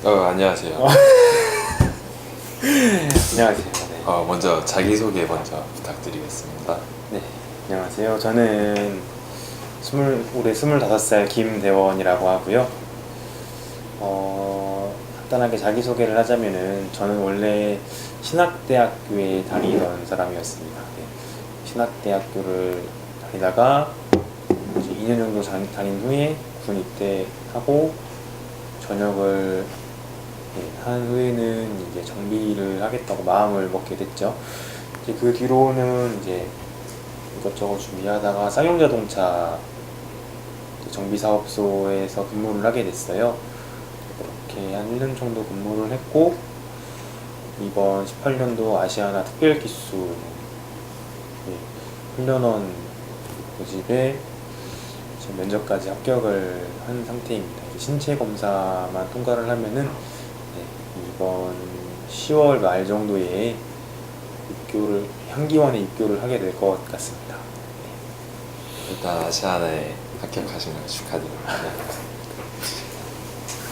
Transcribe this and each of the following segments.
안녕하세요. 안녕하세요. 네. 먼저 자기소개 먼저 부탁드리겠습니다. 네, 안녕하세요. 저는 올해 25살 김대원이라고 하고요. 간단하게 자기소개를 하자면은 저는 원래 신학대학교에 다니던 사람이었습니다. 네. 신학대학교를 다니다가 이제 2년 정도 다닌 후에 군 입대하고 전역을 한 후에는 이제 정비를 하겠다고 마음을 먹게 됐죠. 이제 그 뒤로는 이제 이것저것 준비하다가 쌍용자동차 정비사업소에서 근무를 하게 됐어요. 그렇게 한 1년 정도 근무를 했고, 이번 18년도 아시아나 특별기수 훈련원 모집에 지금 면접까지 합격을 한 상태입니다. 이제 신체 검사만 통과를 하면은 이번 10월 말 정도에 향기원에 입교를 하게 될 것 같습니다. 일단 아시아나에 합격하신 걸 축하드립니다.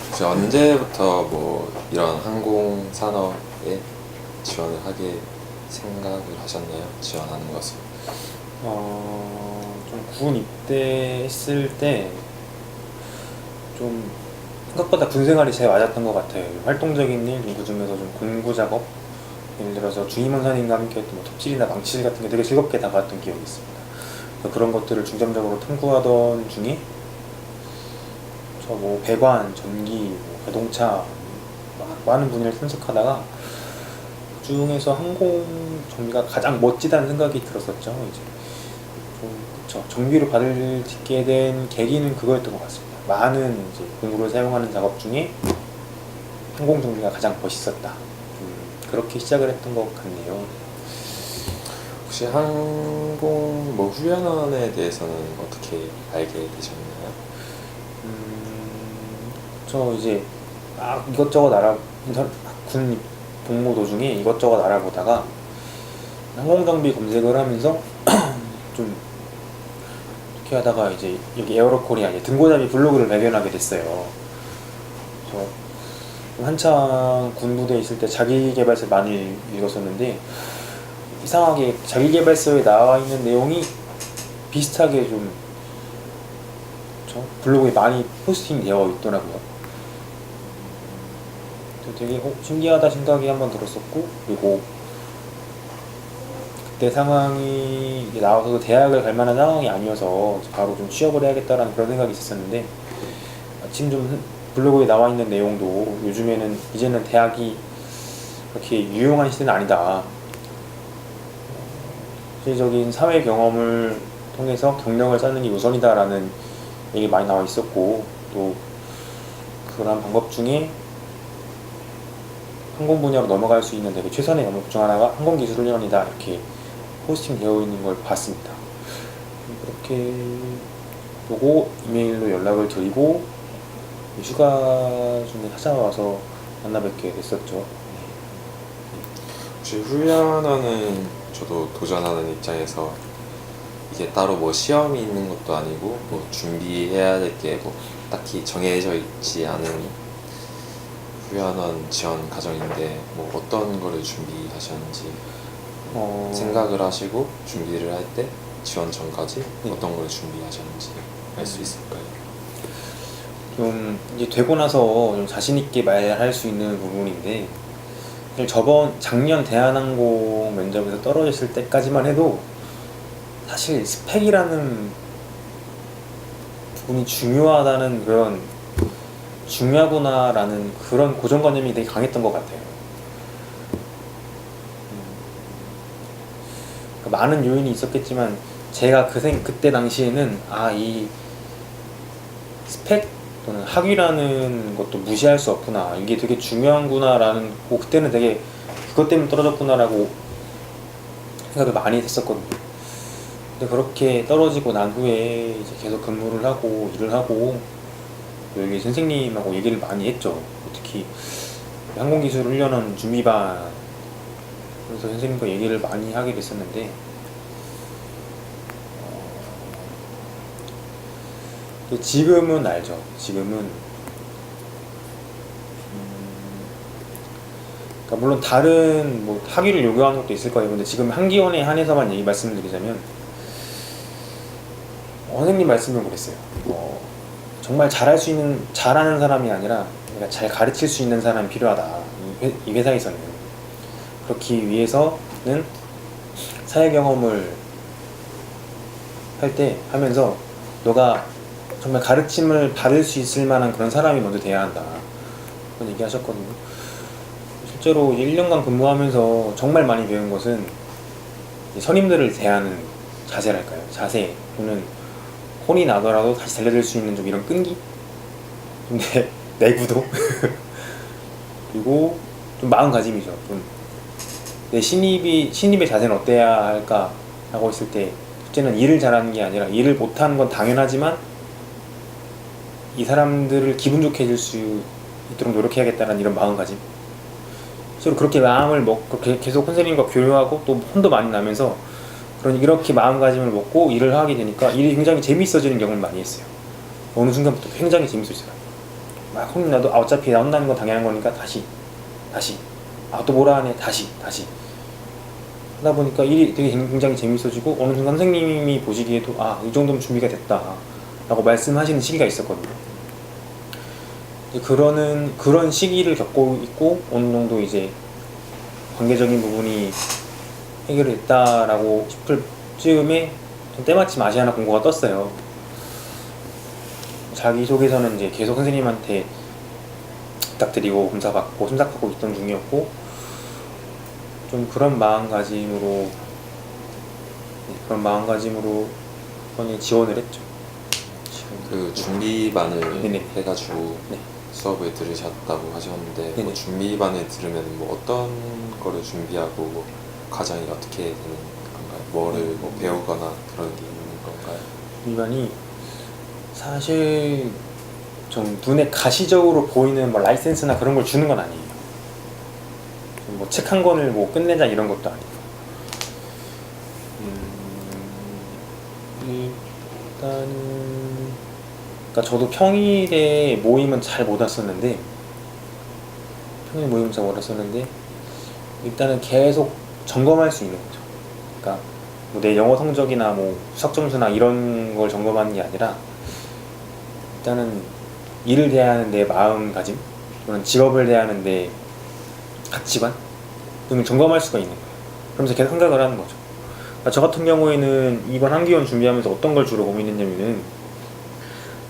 혹시 언제부터 뭐 이런 항공 산업에 지원을 하게 생각을 하셨나요? 지원하는 것을? 좀 군 입대했을 때 좀 생각보다 군 생활이 제일 맞았던 것 같아요. 활동적인 일, 그 중에서 좀 공구 작업, 예를 들어서 주임원사님과 함께 했던 뭐 톱질이나 망칠 같은 게 되게 즐겁게 다가왔던 기억이 있습니다. 그런 것들을 중점적으로 탐구하던 중에 저 뭐 배관, 전기, 뭐 자동차 많은 분야를 탐색하다가 그 중에서 항공 정비가 가장 멋지다는 생각이 들었었죠. 이제 그쵸. 정비를 받게 된 계기는 그거였던 것 같습니다. 많은 이제 공구를 사용하는 작업 중에 항공 정비가 가장 멋있었다. 그렇게 시작을 했던 것 같네요. 혹시 항공 뭐 훈련원에 대해서는 어떻게 알게 되셨나요? 저 이제 이것저것 군 복무 도중에 이것저것 알아보다가 항공장비 검색을 하면서 좀 이렇게 하다가 이제 여기 에어로코리아 등고잡이 블로그를 발견하게 됐어요. 그래서 한창 군부대에 있을 때 자기계발서 많이 읽었었는데 이상하게 자기계발서에 나와 있는 내용이 비슷하게 좀 블로그에 많이 포스팅 되어 있더라고요. 되게 신기하다 생각이 한번 들었었고, 그리고 그때 상황이 이제 나와서 대학을 갈 만한 상황이 아니어서 바로 좀 취업을 해야겠다라는 그런 생각이 있었는데, 마침 좀 블로그에 나와 있는 내용도 요즘에는 이제는 대학이 그렇게 유용한 시대는 아니다. 실질적인 사회 경험을 통해서 경력을 쌓는 게 우선이다라는 얘기 많이 나와 있었고, 또 그런 방법 중에 항공 분야로 넘어갈 수 있는 되게 최선의 방법 중 하나가 항공기술훈련이다 이렇게 포스팅 되어 있는 걸 봤습니다. 그렇게 보고 이메일로 연락을 드리고 휴가 중에 찾아와서 만나 뵙게 됐었죠. 혹시 훈련원은 저도 도전하는 입장에서 이게 따로 뭐 시험이 있는 것도 아니고 뭐 준비해야 될 게 뭐 딱히 정해져 있지 않은 훈련원 지원 과정인데 뭐 어떤 거를 준비하셨는지 생각을 하시고 준비를 할 때 지원 전까지 어떤 걸 준비하셨는지 알 수 있을까요? 좀 이제 되고 나서 좀 자신 있게 말할 수 있는 부분인데, 작년 대한항공 면접에서 떨어졌을 때까지만 해도 사실 스펙이라는 부분이 중요하구나라는 그런 고정관념이 되게 강했던 것 같아요. 많은 요인이 있었겠지만 제가 그때 당시에는 이 스펙 또는 학위라는 것도 무시할 수 없구나, 이게 되게 중요한구나라는, 그때는 되게 그것 때문에 떨어졌구나라고 생각을 많이 했었거든요. 근데 그렇게 떨어지고 난 후에 이제 계속 근무를 하고 일을 하고 여기 선생님하고 얘기를 많이 했죠. 특히 항공기술훈련원 준비반, 그래서 선생님과 얘기를 많이 하게 됐었는데, 지금은 알죠. 지금은 그러니까 물론 다른 뭐 학위를 요구하는 것도 있을 거예요. 근데 지금 한기원에 한해서만 말씀드리자면 선생님 말씀을 그랬어요. 정말 잘하는 사람이 아니라 내가 잘 가르칠 수 있는 사람이 필요하다. 이 회사에서는 그렇기 위해서는 사회 경험을 하면서 너가 정말 가르침을 받을 수 있을 만한 그런 사람이 먼저 돼야 한다. 그런 얘기 하셨거든요. 실제로 1년간 근무하면서 정말 많이 배운 것은 선임들을 대하는 자세랄까요? 자세 또는 혼이 나더라도 다시 살려줄 수 있는 좀 이런 끈기? 근데 내구도? 그리고 좀 마음가짐이죠. 좀 내 신입의 자세는 어때야 할까 라고 했을 때 첫째는 일을 잘하는 게 아니라 일을 못하는 건 당연하지만 이 사람들을 기분 좋게 해줄 수 있도록 노력해야겠다는 이런 마음가짐. 실제로 그렇게 마음을 먹고 계속 선생님과 교류하고 또 혼도 많이 나면서 이렇게 마음가짐을 먹고 일을 하게 되니까 일이 굉장히 재밌어지는 경험을 많이 했어요. 어느 순간부터 굉장히 재밌어져요. 막 혼이 나도 어차피 나 혼나는 건 당연한 거니까 다시 또 뭐라 하네 다시 하다 보니까 일이 되게 굉장히 재밌어지고 어느 순간 선생님이 보시기에도 이 정도면 준비가 됐다 라고 말씀하시는 시기가 있었거든요. 이제 그런 시기를 겪고 있고 어느 정도 이제 관계적인 부분이 해결됐다라고 싶을 즈음에 때마침 아시아나 공고가 떴어요. 자기소개서는 이제 계속 선생님한테 부탁드리고 검사받고 심사하고 있던 중이었고 좀 그런 마음가짐으로 지원을 했죠. 그 준비반을 네네. 해가지고 네. 수업을 들으셨다고 하셨는데 네네. 뭐 준비반을 들으면 뭐 어떤 거를 준비하고 뭐 과정이 어떻게 되는 건가요? 뭐를 뭐 배우거나 그런 게 있는 건가요? 준비반이 사실 좀 눈에 가시적으로 보이는 뭐 라이센스나 그런 걸 주는 건 아니에요. 뭐 책 한 권을 뭐 끝내자 이런 것도 아니고 일단은 그러니까 저도 평일에 모임은 잘 못 왔었는데 일단은 계속 점검할 수 있는 거죠. 그러니까 뭐 내 영어 성적이나 뭐 수학 점수나 이런 걸 점검하는 게 아니라 일단은 일을 대하는 내 마음가짐 또는 직업을 대하는 내 가치관 등을 점검할 수가 있는 거예요. 그러면서 계속 생각을 하는 거죠. 그러니까 저 같은 경우에는 이번 한기원 준비하면서 어떤 걸 주로 고민했냐면은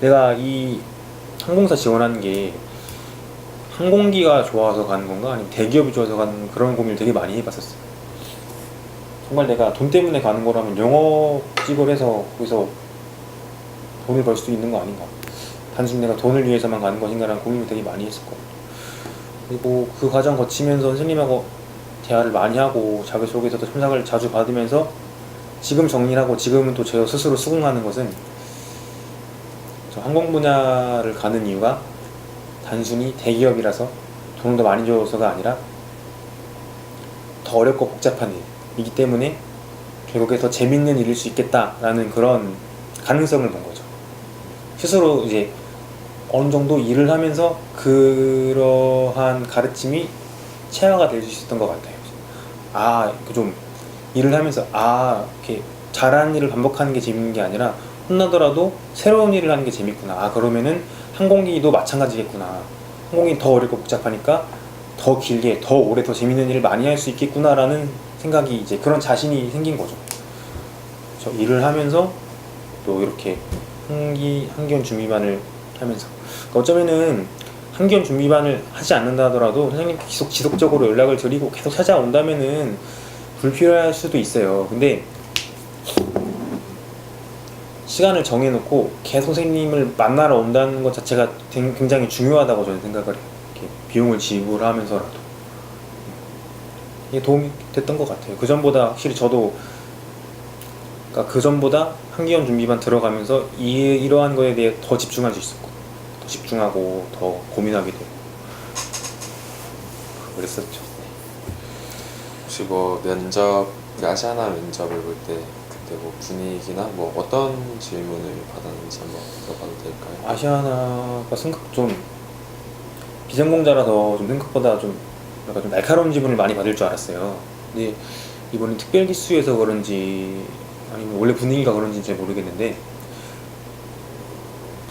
내가 이 항공사 지원하는 게 항공기가 좋아서 가는 건가 아니면 대기업이 좋아서 가는 그런 고민을 되게 많이 해봤었어요. 정말 내가 돈 때문에 가는 거라면 영업직을 해서 거기서 돈을 벌 수 있는 거 아닌가, 단순히 내가 돈을 위해서만 가는 것인가라는 고민을 되게 많이 했었거든요. 그리고 그 과정 거치면서 선생님하고 대화를 많이 하고 자기소개서도 첨삭을 자주 받으면서 지금 정리를 하고 지금은 또 저 스스로 수긍하는 것은 저 항공 분야를 가는 이유가 단순히 대기업이라서 돈을 더 많이 줘서가 아니라 더 어렵고 복잡한 일이기 때문에 결국에 더 재밌는 일일 수 있겠다라는 그런 가능성을 본 거죠. 스스로 이제 어느 정도 일을 하면서 그러한 가르침이 체화가 될 수 있었던 것 같아요. 좀 일을 하면서 이렇게 잘하는 일을 반복하는 게 재밌는 게 아니라 혼나더라도 새로운 일을 하는 게 재밌구나. 그러면은 항공기도 마찬가지겠구나. 항공기 더 어렵고 복잡하니까 더 길게, 더 오래, 더 재밌는 일을 많이 할 수 있겠구나라는 생각이 이제 그런 자신이 생긴 거죠. 저 일을 하면서 또 이렇게 한기원 준비반을 하면서 그러니까 어쩌면은 한기원 준비반을 하지 않는다 하더라도 선생님께 계속 지속적으로 연락을 드리고 계속 찾아온다면은 불필요할 수도 있어요. 근데 시간을 정해놓고 계속 선생님을 만나러 온다는 것 자체가 굉장히 중요하다고 저는 생각을 해요. 이렇게 비용을 지불하면서라도 이게 도움이 됐던 것 같아요. 그전보다 확실히 저도 그전보다 한기원 준비반 들어가면서 이러한 거에 대해 더 집중할 수 있었고 더 집중하고 더 고민하게 되고 그랬었죠. 혹시 뭐 아시아나 면접을 볼 때 그때 뭐 분위기나 뭐 어떤 질문을 받았는지 한번 물어봐도 될까요? 아시아나가 좀 비전공자라서 좀 생각보다 좀 약간 좀 날카로운 지분을 많이 받을 줄 알았어요. 근데 이번엔 특별 기수여서 그런지 아니면 원래 분위기가 그런지 잘 모르겠는데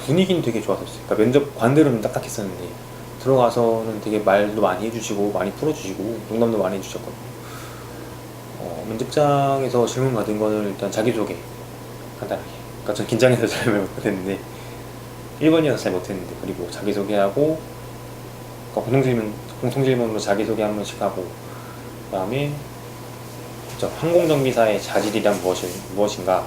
분위기는 되게 좋았었어요. 그러니까 면접관들은 딱딱했었는데 들어가서는 되게 말도 많이 해주시고 많이 풀어주시고 농담도 많이 해주셨거든요. 면접장에서 질문 받은 거는 일단 자기소개 간단하게. 그러니까 전 긴장해서 잘 못했는데 1번이어서 잘 못했는데 그리고 자기소개하고 그러니까 공통질문으로 자기소개 한 번씩 하고 그 다음에 항공정비사의 자질이란 무엇인가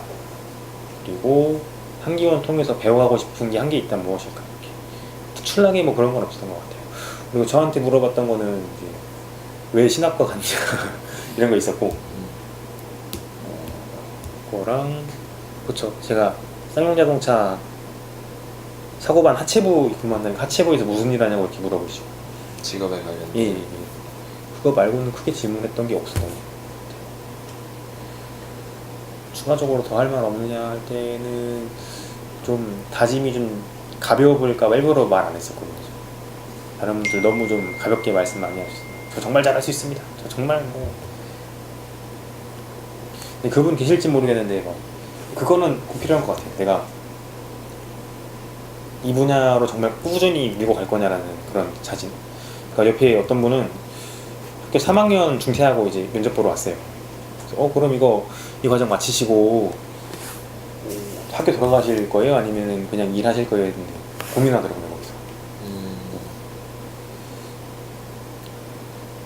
그리고 한기원 통해서 배워가고 싶은 게 한 개 있다면 무엇일까 이렇게 특출나게 뭐 그런 건 없었던 것 같아요. 그리고 저한테 물어봤던 거는 이제 왜 신학과 갔냐 이런 거 있었고 그거랑 그쵸 제가 쌍용자동차 사고반 하체부 근무한다니까 하체부에서 무슨 일 하냐고 이렇게 물어보시죠. 직업에 관련. 예. 그거 말고는 크게 질문했던 게 없었던 것 같아요. 추가적으로 더 할 말 없느냐 할 때는 좀 다짐이 좀 가벼워 보일까 일부러 말 안 했었거든요. 다른 분들 너무 좀 가볍게 말씀 많이 하셨어요. 저 정말 잘할 수 있습니다. 저 정말 뭐. 근데 그분 계실지 모르겠는데 뭐 그거는 꼭 필요한 것 같아요. 내가 이 분야로 정말 꾸준히 밀고 갈 거냐라는 그런 자신. 그러니까 옆에 어떤 분은 학교 3학년 중퇴하고 이제 면접 보러 왔어요. 그래서 그럼 이 과정 마치시고 학교 돌아가실 거예요? 아니면 그냥 일하실 거예요? 했는데 고민하더라고요.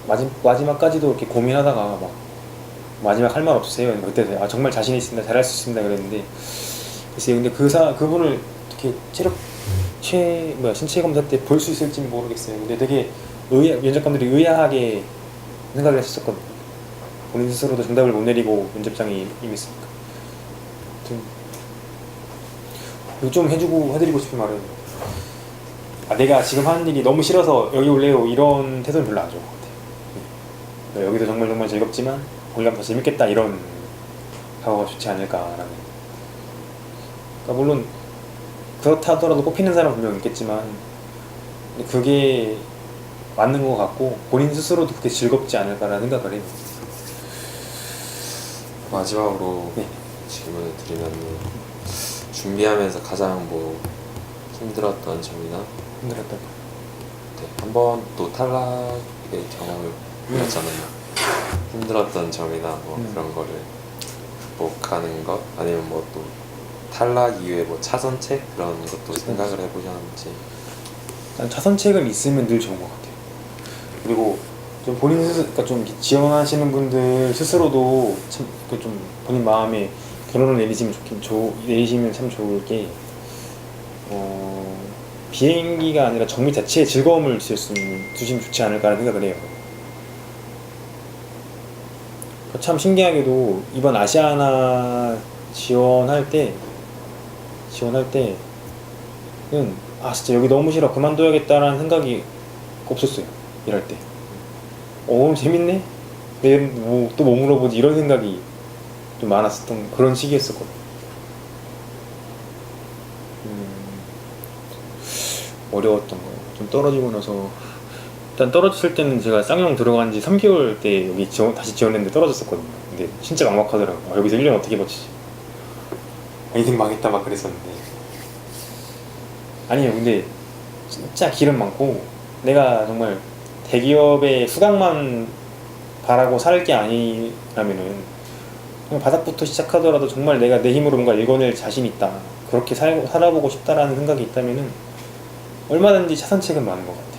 거기서 마지막까지도 이렇게 고민하다가 막 마지막 할 말 없으세요? 그때 정말 자신 있습니다. 잘할 수 있습니다. 그랬는데 글쎄요. 근데 그분을 어떻게 신체 검사 때 볼 수 있을지 모르겠어요. 근데 되게 면접관들이 의아하게 생각을 했었거든요. 본인 스스로도 정답을 못 내리고 면접장이 임했으니까. 좀 해드리고 싶은 말은 내가 지금 하는 일이 너무 싫어서 여기 올래요 이런 태도는 별로 안 좋은 것 같아요. 여기도 정말 즐겁지만 거기 가면 더 재밌겠다 이런 각오가 좋지 않을까라는. 그러니까 물론 그렇다 하더라도 뽑히는 사람은 분명 있겠지만 그게 맞는 것 같고 본인 스스로도 그렇게 즐겁지 않을까라는 생각을 해요. 마지막으로 네. 질문을 드리면 준비하면서 가장 뭐 힘들었던 점이나 네, 한 번 또 탈락의 경험을 해봤잖아요. 힘들었던 점이나 뭐 그런 거를 극복하는 것 아니면 뭐 또 탈락 이후에 뭐 차선책 그런 것도 생각을 해보셨는지. 일단 차선책은 있으면 늘 좋은 것 같아요. 그리고 좀 본인 스스로, 그러니까 좀 지원하시는 분들 스스로도 참 좀 본인 마음에 결론을 내리시면 참 좋을 게 비행기가 아니라 정비 자체에 즐거움을 주시면 좋지 않을까라는 생각을 해요. 참 신기하게도 이번 아시아나 지원할 때는 진짜 여기 너무 싫어 그만둬야겠다라는 생각이 없었어요. 일할 때 오늘 재밌네? 내일 또 뭐 물어보지 이런 생각이 좀 많았었던 그런 시기였었거든요. 어려웠던 거예요. 좀 떨어지고 나서 일단 떨어졌을 때는 제가 쌍용 들어간 지 3개월 때 여기 다시 지원했는데 떨어졌었거든요. 근데 진짜 막막하더라고요. 여기서 1년 어떻게 버티지? 인생 망했다 막 그랬었는데 아니에요. 근데 진짜 기름 많고 내가 정말 대기업의 수강만 바라고 살 게 아니라면은 그냥 바닥부터 시작하더라도 정말 내가 내 힘으로 뭔가 읽어낼 자신 있다 그렇게 살아보고 싶다라는 생각이 있다면은 얼마든지 차선책은 많은 것 같아요.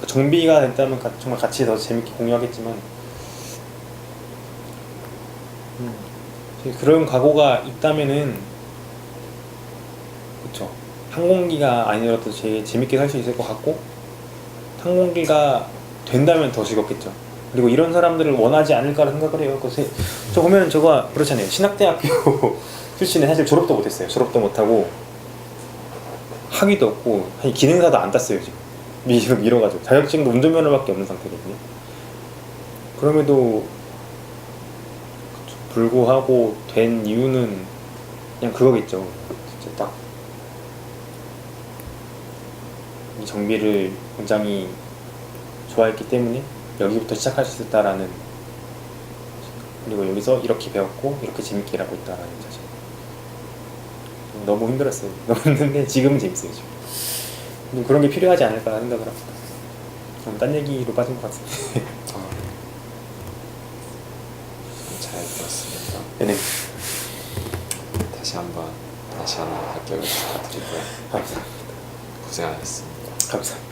정비가 됐다면 정말 같이 더 재밌게 공유하겠지만 그런 각오가 있다면은 그쵸 항공기가 아니더라도 재밌게 살 수 있을 것 같고 항공기가 된다면 더 즐겁겠죠. 그리고 이런 사람들을 원하지 않을까라 생각을 해요. 저 보면 저거 그렇잖아요. 신학대학교 출신에 사실 졸업도 못했어요. 졸업도 못하고 학위도 없고 기능사도 안 땄어요. 지금 밀어가지고 자격증도 운전면허밖에 없는 상태거든요. 그럼에도 불구하고 된 이유는 그냥 그거겠죠. 진짜 딱 이 정비를 굉장히 좋아했기 때문에 여기부터 시작할 수 있었다라는, 그리고 여기서 이렇게 배웠고 이렇게 재밌게 일하고 있다라는 자신. 너무 힘들었어요. 너무 힘든데 지금은 재밌어요. 지금. 좀 그런 게 필요하지 않을까 생각을 합니다. 딴 얘기로 빠진 것 같은데. 잘 들었습니다. 네네. 다시 한번 합격을 축하드리고요. 감사합니다. 고생하셨습니다. 감사합니다.